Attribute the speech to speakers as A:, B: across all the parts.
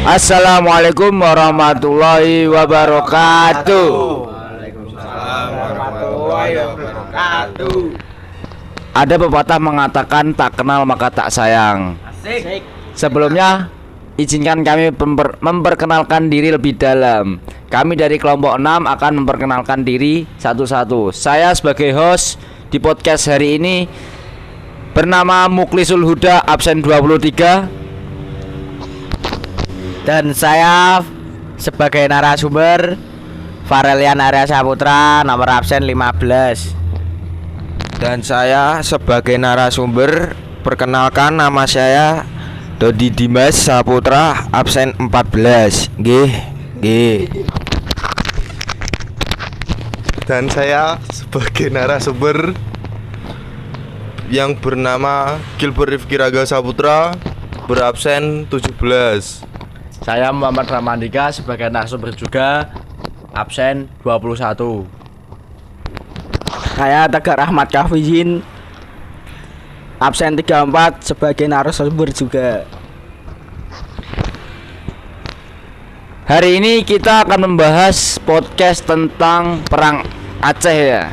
A: Assalamualaikum warahmatullahi wabarakatuh.
B: Waalaikumsalam warahmatullahi wabarakatuh.
A: Ada pepatah mengatakan tak kenal maka tak sayang.
B: Asik.
A: Sebelumnya izinkan kami memperkenalkan diri lebih dalam. Kami dari kelompok 6 akan memperkenalkan diri satu-satu. Saya sebagai host di podcast hari ini bernama Muklisul Huda, absen 23.
C: Dan saya sebagai narasumber Farelian Arya Saputra, nomor absen 15.
D: Dan saya sebagai narasumber, perkenalkan nama saya Dodi Dimas Saputra, absen 14. Nggih.
E: Dan saya sebagai narasumber yang bernama Gilbert Rifki Raga Saputra, berabsen 17.
F: Saya Muhammad Ramandika sebagai narasumber juga, absen 21.
C: Saya Tegar Ahmad Kafizin, absen 34 sebagai narasumber juga.
A: Hari ini kita akan membahas podcast tentang perang Aceh ya.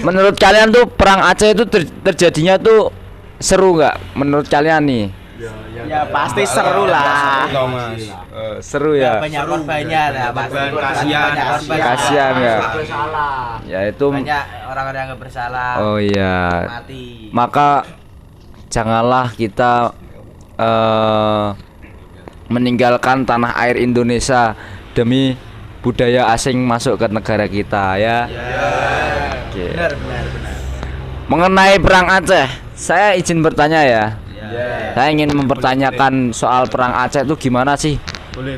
A: Menurut kalian tuh perang Aceh itu terjadinya tuh seru nggak? Menurut kalian nih?
C: Ya pasti seru lah.
A: Seru ya.
C: Banyak korbannya lah,
A: Kasihan ya. Ya itu.
C: Banyak orang-orang yang nggak bersalah.
A: Oh iya.
C: Mati.
A: Maka janganlah kita meninggalkan tanah air Indonesia demi budaya asing masuk ke negara kita ya. Oke.
C: Benar.
A: Mengenai perang Aceh, saya izin bertanya ya. Saya ingin mempertanyakan soal perang Aceh itu gimana sih?
F: Boleh.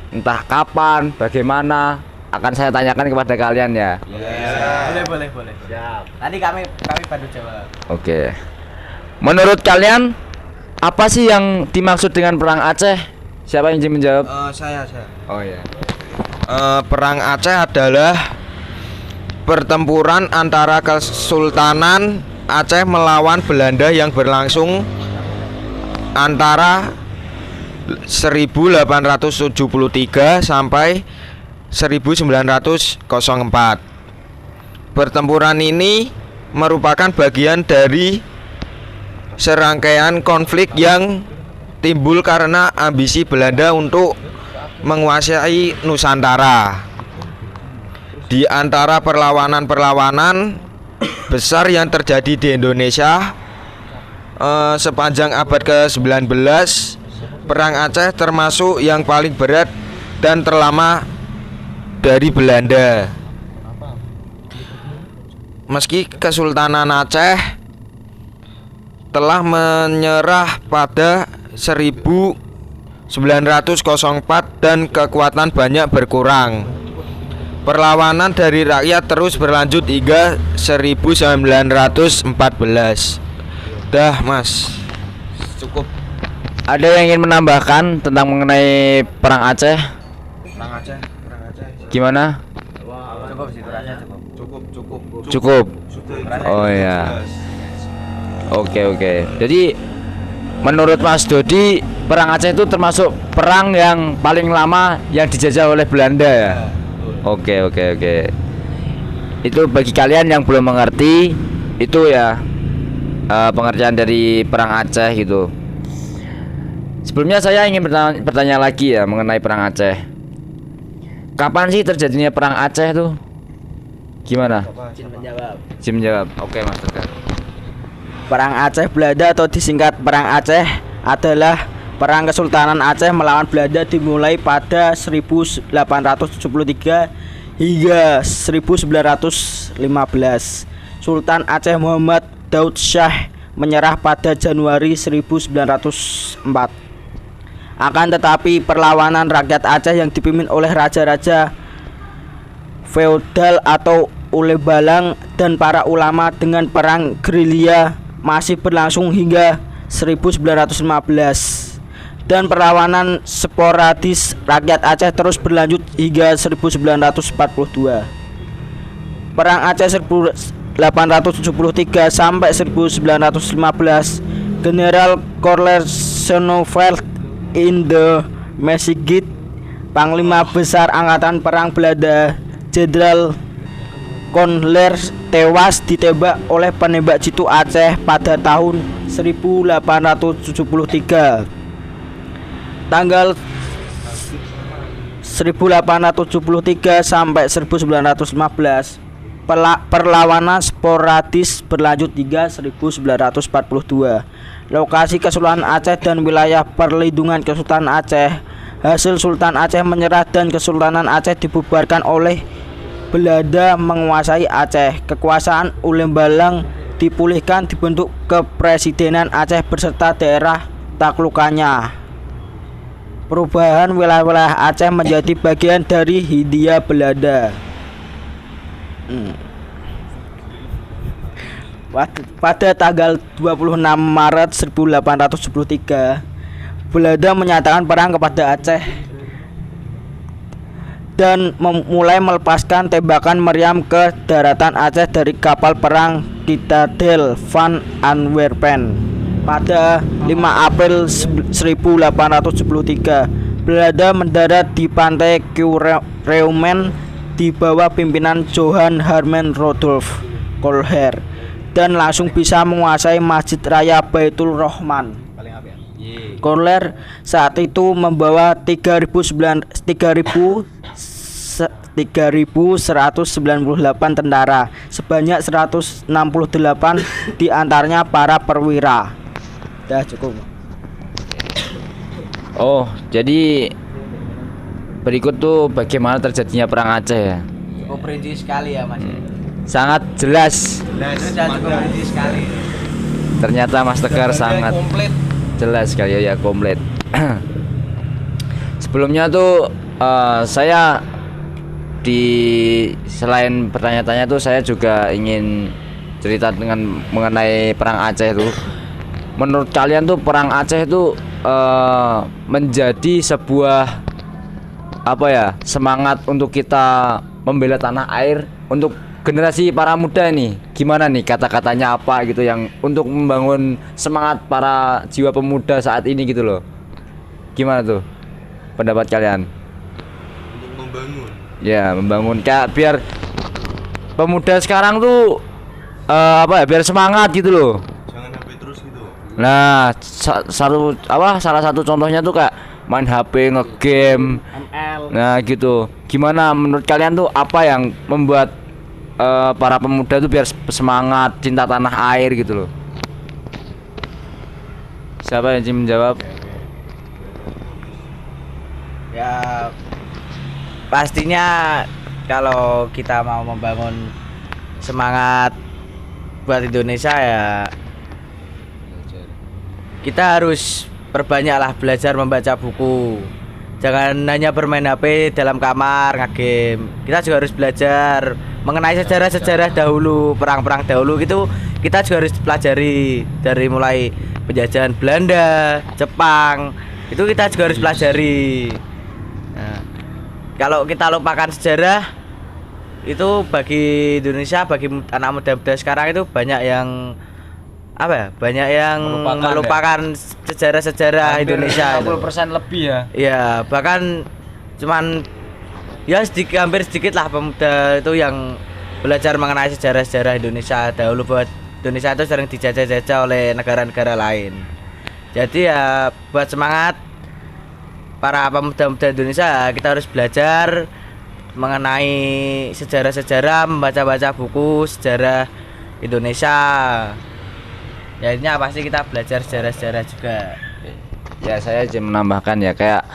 A: Entah kapan, bagaimana, akan saya tanyakan kepada kalian ya.
C: Boleh. Siap. Nanti kami bantu jawab.
A: Oke. Menurut kalian apa sih yang dimaksud dengan perang Aceh? Siapa yang ingin menjawab?
D: Saya.
A: Oh iya.
D: Perang Aceh adalah pertempuran antara Kesultanan Aceh melawan Belanda yang berlangsung antara 1873 sampai 1904. Pertempuran ini merupakan bagian dari serangkaian konflik yang timbul karena ambisi Belanda untuk menguasai Nusantara. Di antara perlawanan besar yang terjadi di Indonesia sepanjang abad ke-19, perang Aceh termasuk yang paling berat dan terlama dari Belanda. Meski Kesultanan Aceh telah menyerah pada 1904 dan kekuatan banyak berkurang. Perlawanan dari rakyat terus berlanjut hingga 1914. Dah, Mas. Cukup.
A: Ada yang ingin menambahkan tentang mengenai perang Aceh?
D: Perang Aceh.
A: Gimana?
D: Cukup.
A: Cukup. Oh ya. Oke. Jadi menurut Mas Dodi, perang Aceh itu termasuk perang yang paling lama yang dijajah oleh Belanda ya? Oke. Itu bagi kalian yang belum mengerti, itu ya pengertian dari perang Aceh gitu. Sebelumnya saya ingin bertanya lagi ya mengenai perang Aceh. Kapan sih terjadinya perang Aceh tuh? Gimana? Jin menjawab. Oke, Mas Tegar.
C: Perang Aceh Belanda atau disingkat Perang Aceh adalah perang Kesultanan Aceh melawan Belanda dimulai pada 1873 hingga 1915. Sultan Aceh Muhammad Daud Shah menyerah pada Januari 1904. Akan tetapi perlawanan rakyat Aceh yang dipimpin oleh raja-raja feodal atau oleh Balang dan para ulama dengan perang gerilya masih berlangsung hingga 1915, dan perlawanan sporadis rakyat Aceh terus berlanjut hingga 1942. Perang Aceh 1873 sampai 1915, General Corler Sonneveld in the Messigit, Panglima Besar Angkatan Perang Belanda Jenderal Conler tewas ditembak oleh penembak jitu Aceh pada tahun 1873. Tanggal 1873 sampai 1915, perlawanan sporadis berlanjut hingga 1942. Lokasi Kesultanan Aceh dan wilayah perlindungan Kesultanan Aceh. Hasil Sultan Aceh menyerah dan Kesultanan Aceh dibubarkan oleh Belanda menguasai Aceh. Kekuasaan Ulem Balang dipulihkan, dibentuk Kepresidenan Aceh beserta daerah taklukannya. Perubahan wilayah-wilayah Aceh menjadi bagian dari Hindia Belanda. Pada tanggal 26 Maret 1873, Belanda menyatakan perang kepada Aceh dan mulai melepaskan tembakan meriam ke daratan Aceh dari kapal perang Citadel van Antwerpen. Pada 5 April 1873, Belanda mendarat di pantai Kuureumen di bawah pimpinan Johan Herman Rudolf Colher dan langsung bisa menguasai Masjid Raya Baitul Rahman. Colher saat itu membawa 3.198 tentara, sebanyak 168 diantaranya para perwira. Dah cukup.
A: Oh, jadi berikut tuh bagaimana terjadinya perang Aceh ya.
B: Cukup rinci sekali ya Mas.
A: Sangat jelas.
B: Sudah cukup rinci sekali.
A: Ternyata Mas Tegar sangat
B: komplit.
A: jelas sekali ya, komplit. Sebelumnya tuh saya selain bertanya-tanya tuh saya juga ingin cerita mengenai perang Aceh tuh. Menurut kalian tuh perang Aceh itu menjadi sebuah semangat untuk kita membela tanah air untuk generasi para muda nih. Gimana nih kata-katanya apa gitu yang untuk membangun semangat para jiwa pemuda saat ini gitu loh. Gimana tuh pendapat kalian?
E: Untuk membangun.
A: Ya, membangun kayak biar pemuda sekarang tuh biar semangat gitu loh.
E: Jangan HP terus gitu.
A: Nah, salah satu contohnya tuh kayak main HP, ngegame. Nah, gitu. Gimana menurut kalian tuh apa yang membuat para pemuda tuh biar semangat, cinta tanah air gitu loh? Siapa yang menjawab?
B: Ya pastinya kalau kita mau membangun semangat buat Indonesia ya kita harus perbanyaklah belajar membaca buku, Jangan hanya bermain HP dalam kamar, ngegame. Kita juga harus belajar mengenai sejarah-sejarah dahulu, perang-perang dahulu gitu. Kita juga harus pelajari dari mulai penjajahan Belanda, Jepang. Itu kita juga harus pelajari. Nah, kalau kita lupakan sejarah itu bagi Indonesia, bagi anak muda-muda sekarang itu banyak yang apa ya? Banyak yang melupakan sejarah-sejarah Indonesia.
A: 60% lebih ya.
B: Ya, bahkan cuman ya sedikit, hampir sedikit lah pemuda itu yang belajar mengenai sejarah-sejarah Indonesia dahulu, buat Indonesia itu sering dijajah-jajah oleh negara-negara lain. Jadi ya buat semangat para pemuda-pemuda Indonesia, kita harus belajar mengenai sejarah-sejarah, membaca-baca buku sejarah Indonesia. Ya ini pasti kita belajar sejarah-sejarah juga.
A: Ya saya aja menambahkan ya kayak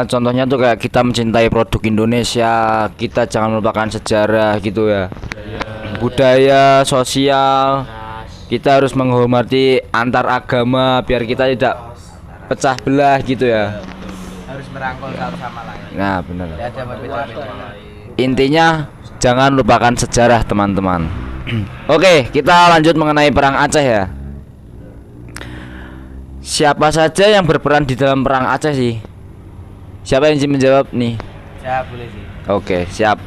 A: contohnya tuh kayak kita mencintai produk Indonesia, kita jangan melupakan sejarah gitu ya. Budaya, sosial. Kita harus menghormati antar agama biar kita tidak pecah belah gitu ya.
B: Harus merangkul satu sama lain.
A: Nah, benar.
B: Ya, ada berbeda-beda.
A: Intinya jangan lupakan sejarah, teman-teman. Oke, kita lanjut mengenai perang Aceh ya. Siapa saja yang berperan di dalam perang Aceh sih? Siapa yang ingin menjawab nih?
B: Ya boleh sih.
A: Oke, siap.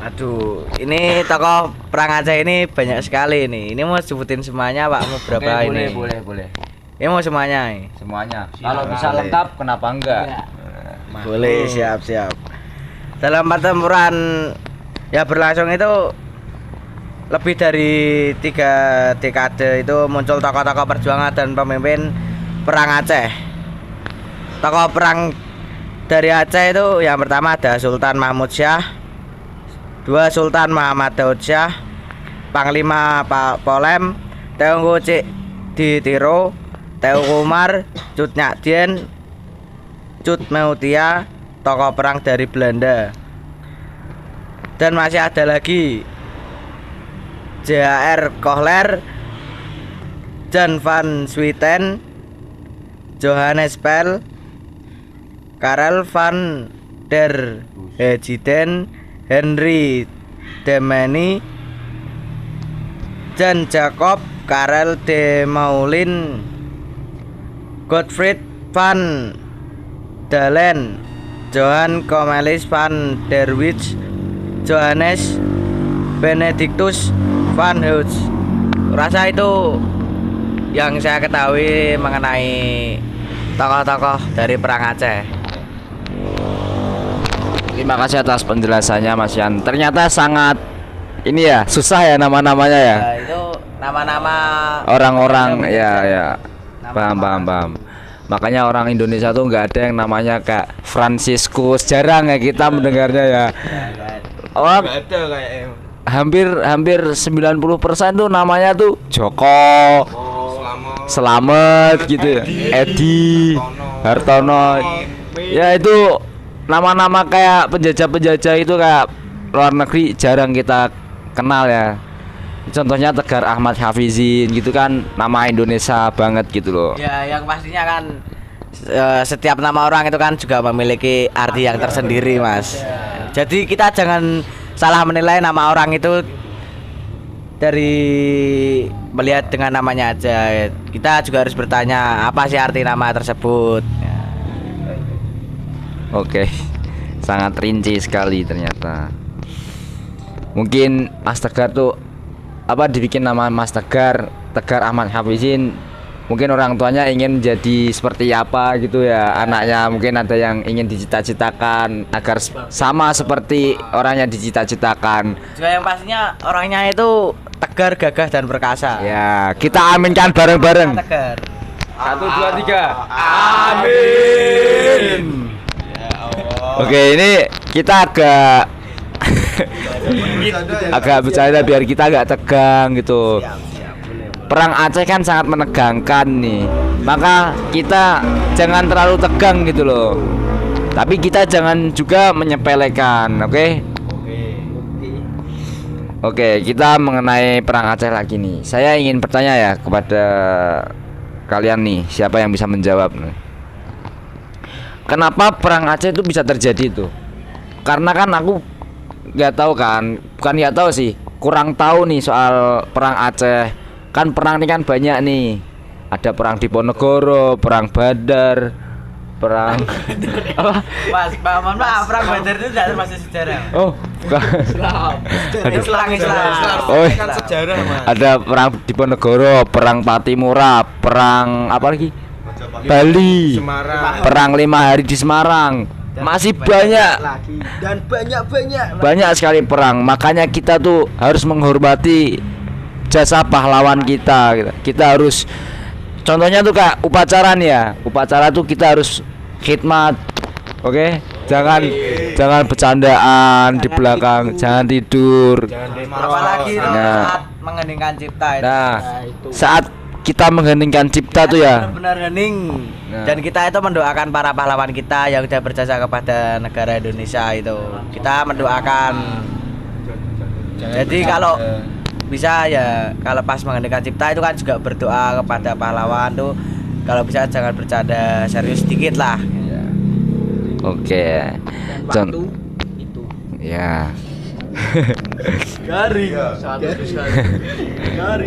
B: Aduh, ini tokoh perang Aceh ini banyak sekali nih. Ini mau sebutin semuanya Pak, mau berapa ini?
A: Boleh.
B: Ini mau semuanya nih.
A: Semuanya. Kalau bisa lengkap, kenapa enggak?
B: Boleh, siap. Dalam pertempuran ya berlangsung itu lebih dari 3 dekade itu muncul tokoh-tokoh perjuangan dan pemimpin perang Aceh. Tokoh perang dari Aceh itu yang pertama ada Sultan Mahmud Syah, 2 Sultan Muhammad Daud Syah, Panglima Pak Polem, Teungku Cik Ditiro, Teungku Umar, Cut Nyak Dien, Cut Meutia, tokoh perang dari Belanda. Dan masih ada lagi J.R. Kohler, Jan van Swieten, Johannes Pel, Karel van der Hegiden, Henry Demeni, Jan Jacob, Karel de Maulin, Godfried van Dalen, Johan Cornelis van der Wijk, Johannes Benedictus van Huys. Rasa itu yang saya ketahui mengenai tokoh-tokoh dari perang Aceh.
A: Terima kasih atas penjelasannya Mas Yan. Ternyata sangat ini ya, susah ya nama-namanya ya.
B: Itu nama-nama
A: Orang-orang ya.
B: Nama-nama
A: Paham. Makanya orang Indonesia tuh nggak ada yang namanya kayak Franciscus, jarang ya kita mendengarnya ya. Oh,
D: Nggak ada kayak
A: hampir 90% tuh namanya tuh Joko, Selamat gitu ya. Edi, Hartono. Ya itu nama-nama kayak penjajah-penjajah itu kayak luar negeri jarang kita kenal ya. Contohnya Tegar Ahmad Hafizin gitu kan, nama Indonesia banget gitu loh.
B: Ya, yang pastinya kan setiap nama orang itu kan juga memiliki arti yang tersendiri, Mas. Jadi kita jangan salah menilai nama orang itu dari melihat dengan namanya aja. Kita juga harus bertanya apa sih arti nama tersebut.
A: Oke, sangat rinci sekali ternyata. Mungkin Mas Tegar tuh apa dibikin nama Mas Tegar Ahmad Hafizin, mungkin orang tuanya ingin jadi seperti apa gitu ya anaknya, mungkin ada yang ingin dicita-citakan agar sama seperti orang yang dicita-citakan.
B: Juga yang pastinya orangnya itu tegar, gagah dan perkasa.
A: Ya, kita aminkan bareng-bareng.
B: Tegar.
A: 1, 2, 3. Amin. Oke, ini kita agak bercanda biar kita agak tegang gitu. Perang Aceh kan sangat menegangkan nih, maka kita jangan terlalu tegang gitu loh. Tapi kita jangan juga menyepelekan, oke? Oke, kita mengenai perang Aceh lagi nih. Saya ingin bertanya ya kepada kalian nih, siapa yang bisa menjawab nih? kenapa perang Aceh itu bisa terjadi itu? Karena kan aku nggak tahu kan, bukan nggak tahu sih, kurang tahu nih soal perang Aceh. Kan perang ini kan banyak nih. Ada perang Diponegoro, perang Badar, perang apa?
B: Mas, mohon maaf, perang Badar itu tidak termasuk sejarah.
A: Oh, bukan.
B: Itu perang Islam.
A: Oh,
D: kan sejarah mas.
A: ada perang Diponegoro, perang Patimura, perang apa lagi? Bali,
D: Semarang.
A: perang 5 hari di Semarang. Masih banyak
C: lagi dan banyak
A: banyak sekali perang. Makanya kita tuh harus menghormati jasa pahlawan kita gitu. Kita harus, contohnya tuh Kak, upacara nih ya. Upacara tuh kita harus khidmat. Oke? Jangan bercandaan di belakang, jangan tidur.
B: Apalagi itu
A: Nah.
B: saat mengheningkan cipta itu.
A: Nah, saat kita mengheningkan cipta tuh ya.
B: Benar hening.
A: Nah.
B: Dan kita itu mendoakan para pahlawan kita yang sudah berjasa kepada negara Indonesia itu. Kita mendoakan. Jadi kalau bisa ya, kalau pas mengheningkan cipta itu kan juga berdoa kepada pahlawan tuh. Kalau bisa jangan bercanda, serius sedikit lah.
A: Oke.
C: batu itu.
A: Ya.
F: Garing.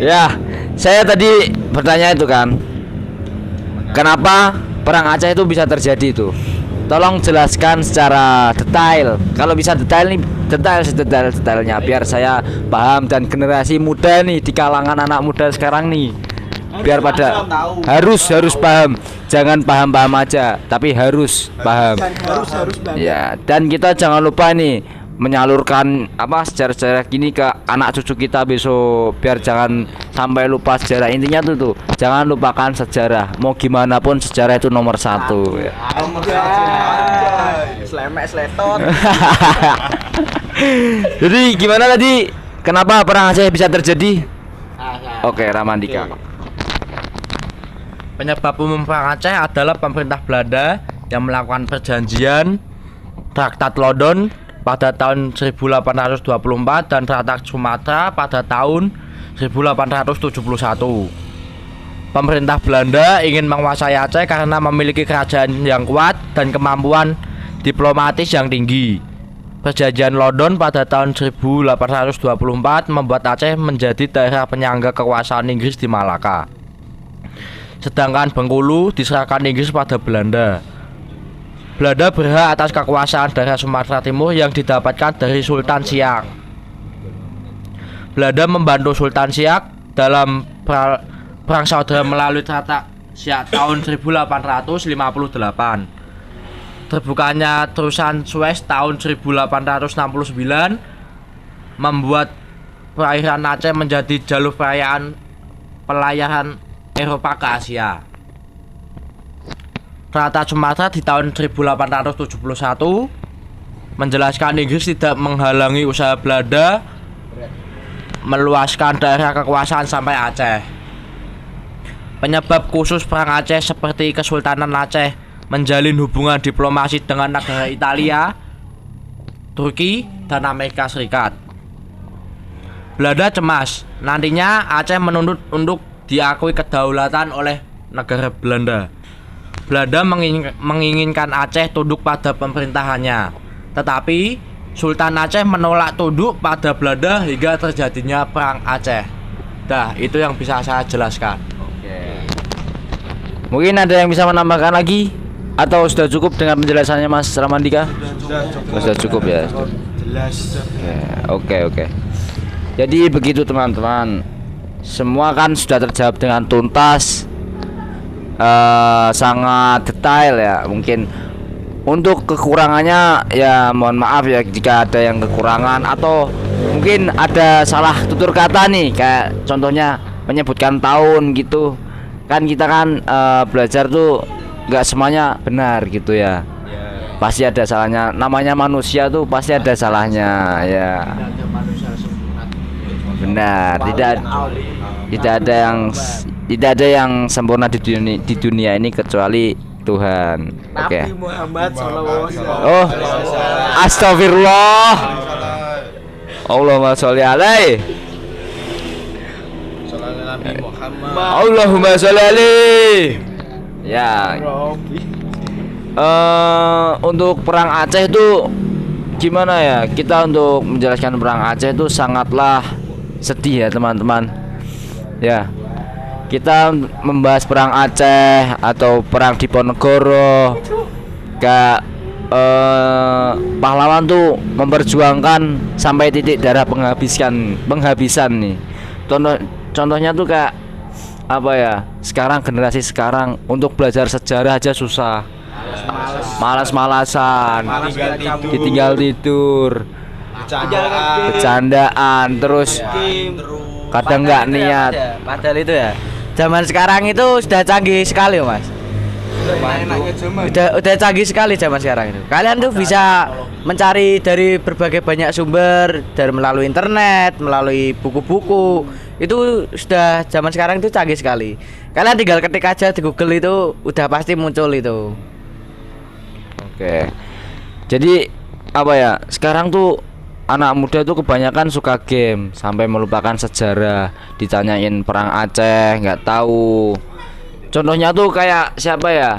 A: Ya, saya tadi bertanya itu kan, kenapa perang Aceh itu bisa terjadi itu? Tolong jelaskan secara detail. Kalau bisa detail nih, detailnya biar saya paham dan generasi muda nih di kalangan anak muda sekarang nih, biar pada harus paham. Jangan paham aja, tapi harus paham.
C: Harus banget.
A: Ya, dan kita jangan lupa nih menyalurkan apa sejarah-sejarah gini ke anak cucu kita besok, biar jangan sampai lupa sejarah. Intinya tuh jangan lupakan sejarah. Mau gimana pun sejarah itu nomor satu ya.
C: Slemek sletot.
A: Jadi gimana tadi? Kenapa perang Aceh bisa terjadi? Oke, Ramandika.
F: Penyebab umum perang Aceh adalah pemerintah Belanda yang melakukan perjanjian Traktat London pada tahun 1824 dan Traktat Sumatera pada tahun 1871. Pemerintah Belanda ingin menguasai Aceh karena memiliki kerajaan yang kuat dan kemampuan diplomatis yang tinggi. Perjanjian London pada tahun 1824 membuat Aceh menjadi daerah penyangga kekuasaan Inggris di Malaka. Sedangkan Bengkulu diserahkan Inggris pada Belanda. Belanda berhak atas kekuasaan daerah Sumatera Timur yang didapatkan dari Sultan Siak. Belanda membantu Sultan Siak dalam perang saudara melalui Traktat Siak tahun 1858. Terbukanya terusan Suez tahun 1869 membuat perairan Aceh menjadi jalur pelayaran Eropa ke Asia. Traktat Sumatera di tahun 1871 menjelaskan Inggris tidak menghalangi usaha Belanda meluaskan daerah kekuasaan sampai Aceh. Penyebab khusus perang Aceh seperti Kesultanan Aceh menjalin hubungan diplomasi dengan negara Italia, Turki, dan Amerika Serikat. Belanda cemas nantinya Aceh menuntut untuk diakui kedaulatan oleh negara Belanda. Belanda menginginkan Aceh tunduk pada pemerintahannya, tetapi Sultan Aceh menolak tunduk pada Belanda hingga terjadinya perang Aceh. Dah, itu yang bisa saya jelaskan.
A: Mungkin ada yang bisa menambahkan lagi atau sudah cukup dengan penjelasannya Mas Ramandika? Sudah cukup ya.
E: Jelas.
A: Oke. Jadi begitu teman-teman. Semua kan sudah terjawab dengan tuntas. Sangat detail ya. Mungkin untuk kekurangannya ya mohon maaf ya jika ada yang kekurangan atau mungkin ada salah tutur kata nih, kayak contohnya menyebutkan tahun gitu kan. Kita kan belajar tuh nggak semuanya benar gitu ya, pasti ada salahnya. Namanya manusia tuh pasti ada salahnya ya. Benar, tidak ada yang sempurna di dunia ini kecuali Tuhan. Oke.
C: Muhammad sallallahu alaihi wasallam.
A: Oh, astagfirullah. Allahumma sholli alaihi. Allahumma sholli alaihi. Ya. Untuk perang Aceh itu gimana ya? Kita untuk menjelaskan perang Aceh itu sangatlah sedih ya teman-teman. Ya, kita membahas perang Aceh atau perang Diponegoro, kayak pahlawan tuh memperjuangkan sampai titik darah penghabisan nih. Contohnya tuh kayak apa ya? Sekarang generasi sekarang untuk belajar sejarah aja susah. Malas-malasan, ditinggal tidur, bercandaan, terus kadang nggak niat.
B: Padahal itu ya, zaman sekarang itu sudah canggih sekali Mas. Udah canggih sekali zaman sekarang itu. Kalian tuh bisa mencari dari berbagai banyak sumber, dari melalui internet, melalui buku-buku. Itu sudah zaman sekarang itu canggih sekali. Kalian tinggal ketik aja di Google itu udah pasti muncul itu.
A: Oke. Jadi apa ya? Sekarang tuh anak muda tuh kebanyakan suka game sampai melupakan sejarah. Ditanyain perang Aceh nggak tahu. Contohnya tuh kayak siapa ya?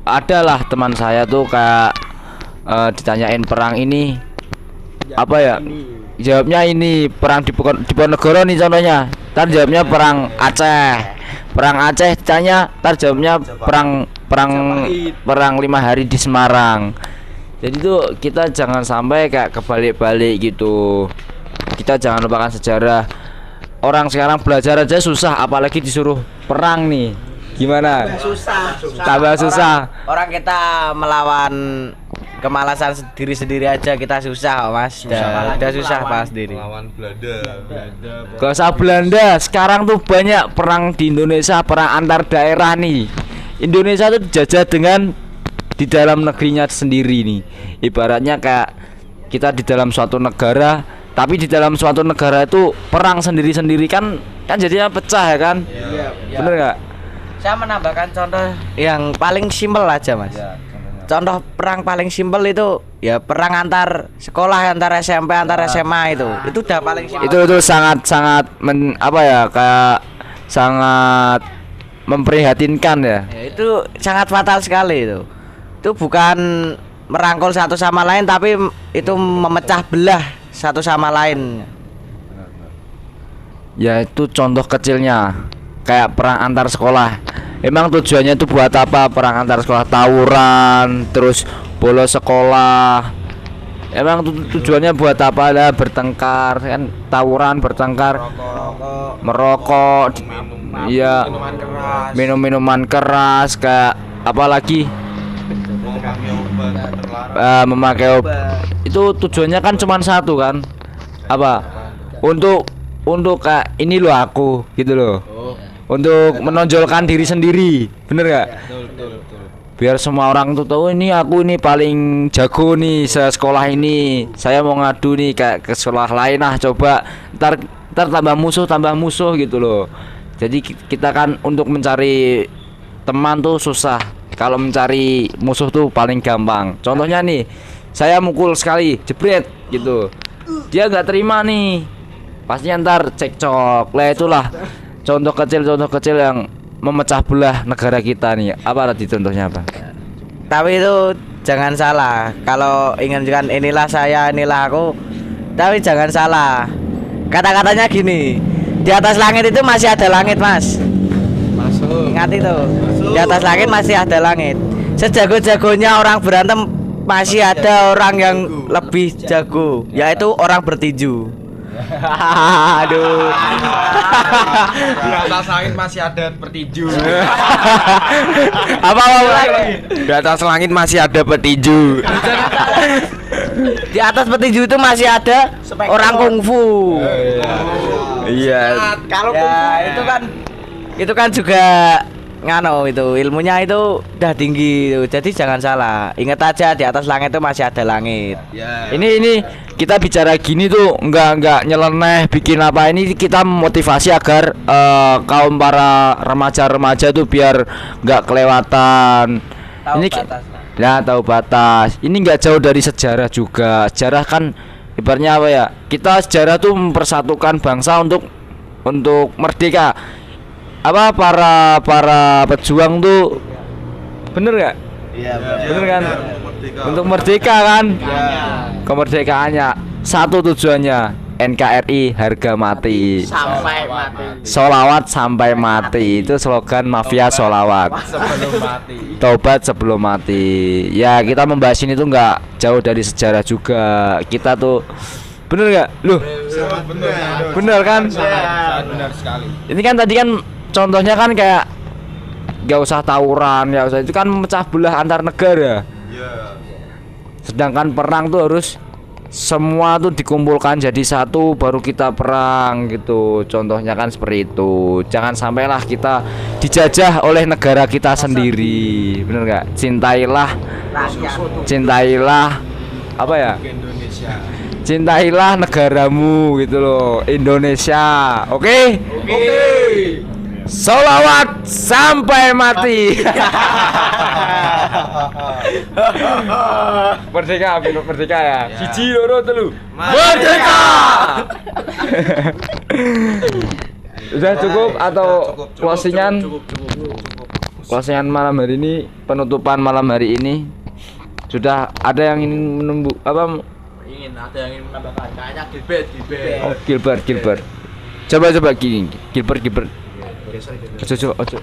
A: Adalah teman saya tuh kayak ditanyain perang ini apa ya? Jawabnya ini perang Diponegoro nih contohnya. Ntar jawabnya perang Aceh. Perang Aceh ditanya, ntar jawabnya perang 5 hari di Semarang. Jadi tuh kita jangan sampai kayak kebalik-balik gitu. Kita jangan lupakan sejarah. Orang sekarang belajar aja susah, apalagi disuruh perang nih. Gimana? Tambah susah.
B: Orang kita melawan kemalasan sendiri aja kita susah Mas. Udah susah pas sendiri.
E: Lawan Belanda.
A: Gak usah Belanda, sekarang tuh banyak perang di Indonesia, perang antar daerah nih. Indonesia tuh dijajah dengan di dalam negerinya sendiri nih. Ibaratnya kayak kita di dalam suatu negara, tapi di dalam suatu negara itu perang sendiri-sendiri kan jadinya pecah ya kan? Iya. Bener nggak?
B: Saya menambahkan contoh yang paling simpel aja Mas. Contoh perang paling simpel itu ya perang antar sekolah, antar SMP, antar SMA itu udah paling simpel.
A: Itu sangat apa ya, kayak sangat memprihatinkan ya.
B: Ya, itu sangat fatal sekali itu. Itu bukan merangkul satu sama lain tapi itu memecah belah satu sama lain.
A: Ya itu contoh kecilnya. Kayak perang antar sekolah. Emang tujuannya itu buat apa perang antar sekolah? Tawuran, terus bolos sekolah. Emang tujuannya buat apa lah? Bertengkar kan, tawuran, bertengkar, merokok, iya, minuman keras, kayak apalagi memakai obat. Itu tujuannya kan cuma satu kan? Apa? Untuk kayak ini loh aku gitu loh. Untuk menonjolkan diri sendiri, bener gak? Biar semua orang tuh tahu ini aku ini paling jago nih sekolah ini. Saya mau ngadu nih kayak ke sekolah lain lah, coba ntar tambah musuh gitu loh. Jadi kita kan untuk mencari teman tuh susah. Kalau mencari musuh tuh paling gampang. Contohnya nih, saya mukul sekali, jebret gitu. Dia nggak terima nih, pasti ntar cekcok. Lah itulah contoh kecil yang memecah belah negara kita nih. Apa tadi contohnya apa?
B: Tapi itu jangan salah. Kalau ingatkan inilah saya, inilah aku. Tapi jangan salah. Kata-katanya gini. Di atas langit itu masih ada langit, Mas. Masuk. Ingat itu. Di atas langit masih ada langit. Sejago-jagonya orang berantem masih ada orang yang lebih jago, yaitu orang bertinju. Aduh.
D: Di atas langit masih ada petinju.
A: Apa Di atas langit masih ada petinju.
B: Di atas petinju itu masih ada orang kungfu.
A: Iya.
B: Kalau ya, itu kan juga ngano itu ilmunya itu udah tinggi itu. Jadi jangan salah. Ingat aja di atas langit itu masih ada langit.
A: Ini kita bicara gini tuh enggak nyeleneh bikin apa, ini kita memotivasi agar kaum para remaja-remaja tuh biar enggak kelewatan.
B: Tahu
A: Ini
B: batas.
A: ya tahu batas. Ini enggak jauh dari sejarah juga. Sejarah kan ibaratnya apa ya? Kita sejarah tuh mempersatukan bangsa untuk merdeka. Apa para pejuang tuh bener gak?
B: Iya,
A: Bener kan?
E: Merdeka.
A: Untuk merdeka kan? Kemerdekaannya satu tujuannya NKRI harga mati.
C: Sampai mati.
A: Solawat sampai mati itu slogan mafia solawat.
F: Sebelum mati.
A: Tobat sebelum mati. Ya kita membahas ini tuh nggak jauh dari sejarah juga. Kita tuh bener nggak? Loh, bener kan?
F: Sangat benar sekali.
A: Ini kan tadi kan contohnya kan kayak nggak usah tawuran, nggak usah itu kan memecah belah antar negara.
E: Iya.
A: Sedangkan perang tuh harus semua tuh dikumpulkan jadi satu baru kita perang gitu. Contohnya kan seperti itu. Jangan sampailah kita dijajah oleh negara kita sendiri. Bener nggak? Cintailah apa ya?
F: Indonesia.
A: Cintailah negaramu gitu loh, Indonesia. Oke? Solawat sampai mati. Merdeka, merdeka ya. Siji loro telu. Merdeka. Sudah cukup atau closingan? Closingan malam hari ini, penutupan malam hari ini. Sudah ada yang ingin menunggu apa?
F: Ada yang ingin menambahkan. Kayaknya Gilbert.
A: Oh, Gilbert. Coba gini, Gilbert. Ojo.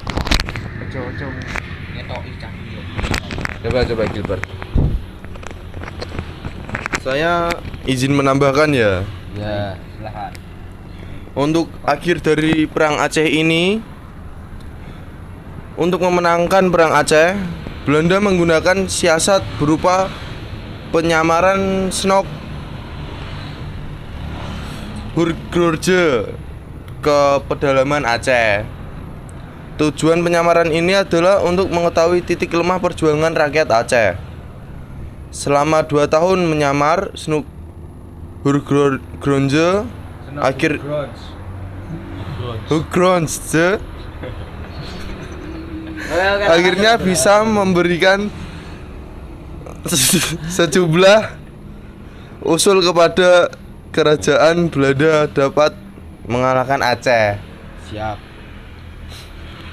A: Coba Gilbert.
D: Saya izin menambahkan ya.
A: Ya, silakan.
D: Untuk akhir dari perang Aceh ini, untuk memenangkan perang Aceh, Belanda menggunakan siasat berupa penyamaran Snok Hurgrorje ke pedalaman Aceh. Tujuan penyamaran ini adalah untuk mengetahui titik lemah perjuangan rakyat Aceh. Selama 2 tahun menyamar Snok Hurgrorje akhirnya bisa memberikan sejumlah usul kepada kerajaan Belanda dapat mengalahkan Aceh.
F: Siap.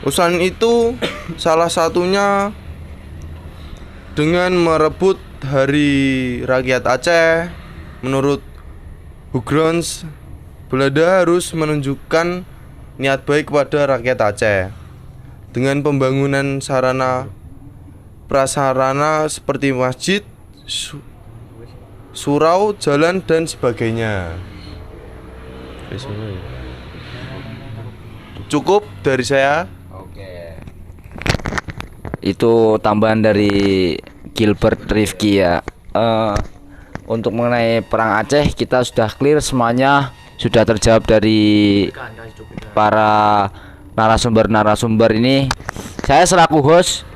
D: Usulan itu salah satunya dengan merebut hari rakyat Aceh. Menurut Hugrons, Belanda harus menunjukkan niat baik kepada rakyat Aceh dengan pembangunan sarana prasarana seperti masjid, surau, jalan dan sebagainya. Cukup dari saya.
A: Itu tambahan dari Gilbert Rifki ya. Untuk mengenai perang Aceh kita sudah clear semuanya, sudah terjawab dari para narasumber ini. Saya selaku host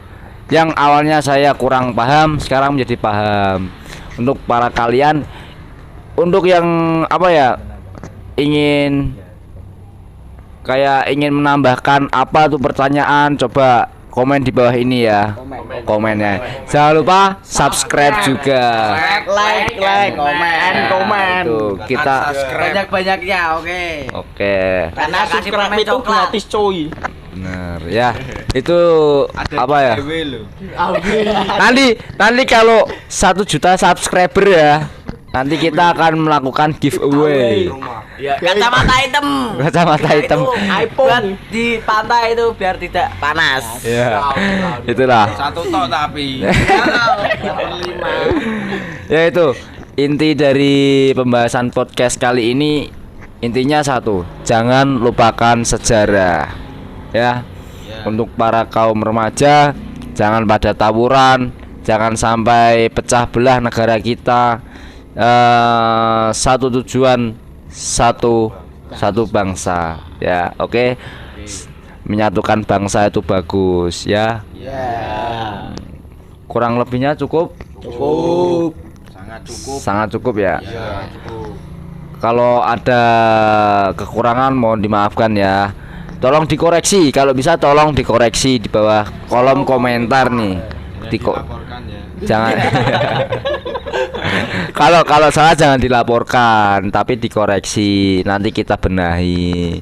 A: yang awalnya saya kurang paham sekarang menjadi paham. Untuk para kalian, untuk yang apa ya, ingin menambahkan apa tuh pertanyaan, coba komen di bawah ini ya. Komennya. Jangan lupa subscribe juga.
B: Like, komen.
A: Tuh, kita
B: Banyak-banyaknya, oke.
A: oke.
C: Karena subscribe itu gratis coy.
A: Benar ya. Itu apa ya? Nanti kalau 1 juta subscriber ya, nanti kita akan melakukan giveaway.
B: Kacamata hitam.
A: Kacamata hitam.
B: Buat di pantai itu biar tidak panas.
A: Ya. Itulah.
F: Satu tok tapi.
A: Ya itu inti dari pembahasan podcast kali ini. Intinya satu, jangan lupakan sejarah ya. Untuk para kaum remaja, jangan pada tawuran, jangan sampai pecah belah negara kita. Satu tujuan, satu bangsa ya. Oke. Menyatukan bangsa itu bagus ya. Kurang lebihnya cukup. Sangat cukup ya. Kalau ada kekurangan mohon dimaafkan ya. Tolong dikoreksi, kalau bisa tolong dikoreksi di bawah kolom komentar nih. Jangan. Kalau salah jangan dilaporkan, tapi dikoreksi. Nanti kita benahi.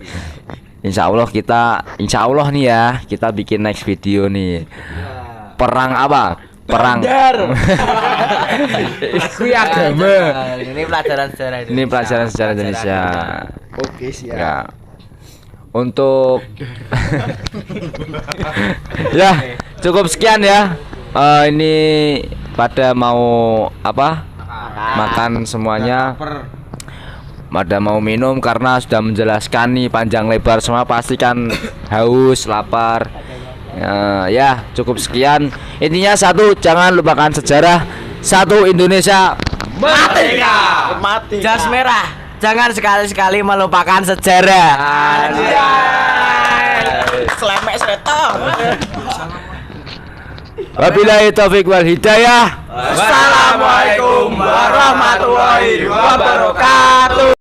A: Insya Allah nih ya, kita bikin next video nih. Perang apa? perang. Kuwi agama.
B: Ini pelajaran sejarah Indonesia.
A: Ini pelajaran sejarah Indonesia.
C: Oke, siap.
A: Ya. Untuk ya, cukup sekian ya. Ini pada mau apa? Makan semuanya. Pada mau minum karena sudah menjelaskan nih panjang lebar semua pasti kan haus, lapar. Ya, cukup sekian. Intinya satu, jangan lupakan sejarah. Satu, Indonesia merdeka.
B: Jas merah, jangan sekali-sekali melupakan sejarah. Slemek seretong.
A: Wabillahi taufik wal hidayah.
B: Assalamualaikum warahmatullahi wabarakatuh.